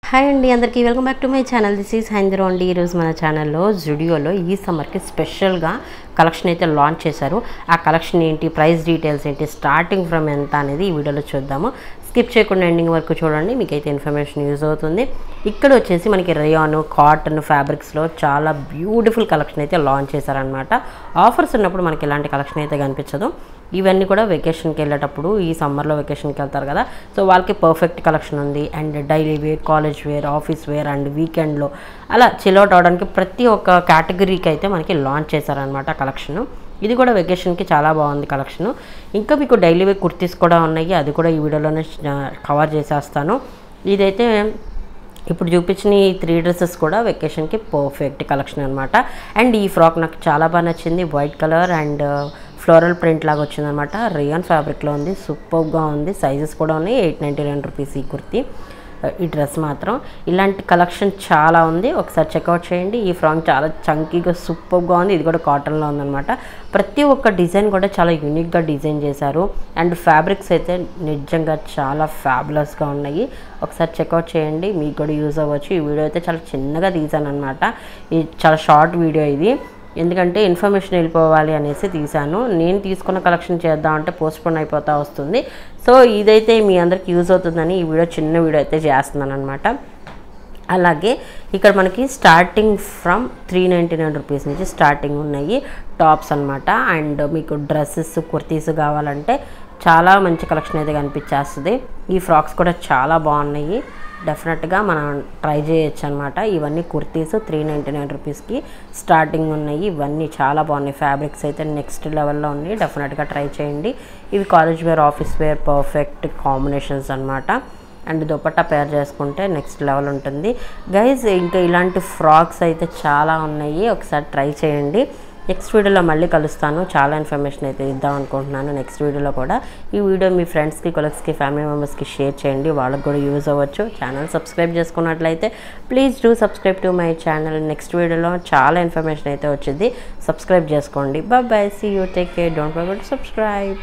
Hi అండి అందరికీ welcome back to my channel. This is హైందరో అండి. ఈరోజు మన ఛానల్లో జుడియోలో ఈ సమ్మర్కి స్పెషల్గా కలెక్షన్ అయితే లాంచ్ చేశారు. ఆ కలెక్షన్ ఏంటి, ప్రైస్ డీటెయిల్స్ ఏంటి, స్టార్టింగ్ ఫ్రమ్ ఎంత అనేది ఈ వీడియోలో చూద్దాము. స్కిప్ చేయకుండా ఎండింగ్ వరకు చూడండి, మీకైతే ఇన్ఫర్మేషన్ యూజ్ అవుతుంది. ఇక్కడ వచ్చేసి మనకి రేయాన్, కాటన్ ఫ్యాబ్రిక్స్లో చాలా బ్యూటిఫుల్ కలెక్షన్ అయితే లాంచ్ చేశారనమాట. ఆఫర్స్ ఉన్నప్పుడు మనకి ఇలాంటి కలెక్షన్ అయితే కనిపించదు. ఇవన్నీ కూడా వెకేషన్కి వెళ్ళేటప్పుడు, ఈ సమ్మర్లో వెకేషన్కి వెళ్తారు కదా, సో వాళ్ళకి పర్ఫెక్ట్ కలెక్షన్ ఉంది. And daily wear, college wear, office wear and వీకెండ్లో అలా చిల్అవుట్ అవడానికి ప్రతి ఒక్క కేటగిరీకి అయితే మనకి లాంచ్ చేశారనమాట కలెక్షన్. ఇది కూడా వెకేషన్కి చాలా బాగుంది కలెక్షన్. ఇంకా మీకు డైలీ వేర్ కుర్తీస్ కూడా ఉన్నాయి, అది కూడా ఈ వీడియోలోనే కవర్ చేసేస్తాను. ఇదైతే ఇప్పుడు చూపించిన ఈ 3 డ్రెస్సెస్ కూడా వెకేషన్కి పర్ఫెక్ట్ కలెక్షన్ అనమాట. అండ్ ఈ ఫ్రాక్ నాకు చాలా బాగా నచ్చింది. White colour and floral print లాగా వచ్చిందనమాట. రేయాన్ ఫ్యాబ్రిక్లో ఉంది, సూపర్గా ఉంది. సైజెస్ కూడా ఉన్నాయి. 899 రూపీస్ ఈ కుర్తీ. ఈ డ్రెస్ మాత్రం ఇలాంటి కలెక్షన్ చాలా ఉంది, ఒకసారి చెక్అవుట్ చేయండి. ఈ ఫ్రాక్ చాలా చంకీగా సూపర్గా ఉంది. ఇది కూడా కాటన్లో ఉందన్నమాట. ప్రతి ఒక్క డిజైన్ కూడా చాలా యూనిక్గా డిజైన్ చేశారు. అండ్ ఫ్యాబ్రిక్స్ అయితే నిజంగా చాలా ఫ్యాబులస్గా ఉన్నాయి. ఒకసారి చెక్అవుట్ చేయండి, మీకు కూడా యూజ్ అవ్వచ్చు. ఈ వీడియో అయితే చాలా చిన్నగా తీసాను అనమాట. ఇది చాలా షార్ట్ వీడియో ఇది, ఎందుకంటే ఇన్ఫర్మేషన్ వెళ్ళిపోవాలి అనేసి తీశాను. నేను తీసుకున్న కలెక్షన్ చేద్దామంటే పోస్ట్పోన్ అయిపోతూ వస్తుంది. సో ఇదైతే మీ అందరికి యూజ్ అవుతుందని ఈ వీడియో, చిన్న వీడియో అయితే చేస్తున్నాను అనమాట. అలాగే ఇక్కడ మనకి స్టార్టింగ్ ఫ్రమ్ 399 రూపీస్ నుంచి స్టార్టింగ్ ఉన్నాయి టాప్స్ అనమాట. అండ్ మీకు డ్రెస్సెస్, కుర్తీస్ కావాలంటే చాలా మంచి కలెక్షన్ అయితే కనిపించేస్తుంది. ఈ ఫ్రాక్స్ కూడా చాలా బాగున్నాయి, డెఫినెట్గా మనం ట్రై చేయొచ్చు అనమాట. ఇవన్నీ కుర్తీస్ 399 రూపీస్కి స్టార్టింగ్ ఉన్నాయి. ఇవన్నీ చాలా బాగున్నాయి. ఫ్యాబ్రిక్స్ అయితే నెక్స్ట్ లెవెల్లో ఉన్నాయి, డెఫినెట్గా ట్రై చేయండి. ఇవి college wear, office wear perfect combinations అనమాట. అండ్ దుపట్టా పేర్ చేసుకుంటే నెక్స్ట్ లెవెల్ ఉంటుంది గైజ్. ఇంకా ఇలాంటి ఫ్రాక్స్ అయితే చాలా ఉన్నాయి, ఒకసారి ట్రై చేయండి. నెక్స్ట్ వీడియోలో మళ్ళీ కలుస్తాను. చాలా ఇన్ఫర్మేషన్ అయితే ఇద్దాం అనుకుంటున్నాను నెక్స్ట్ వీడియోలో కూడా. ఈ వీడియో మీ ఫ్రెండ్స్కి, కొలీగ్స్కి, ఫ్యామిలీ మెంబర్స్కి షేర్ చేయండి, వాళ్ళకి కూడా యూజ్ అవ్వచ్చు. ఛానల్ సబ్స్క్రైబ్ చేసుకున్నట్లయితే please do subscribe to my channel. Next వీడియోలో చాలా ఇన్ఫర్మేషన్ అయితే వచ్చింది, సబ్స్క్రైబ్ చేసుకోండి. Bye bye, see you, take care, don't forget to subscribe.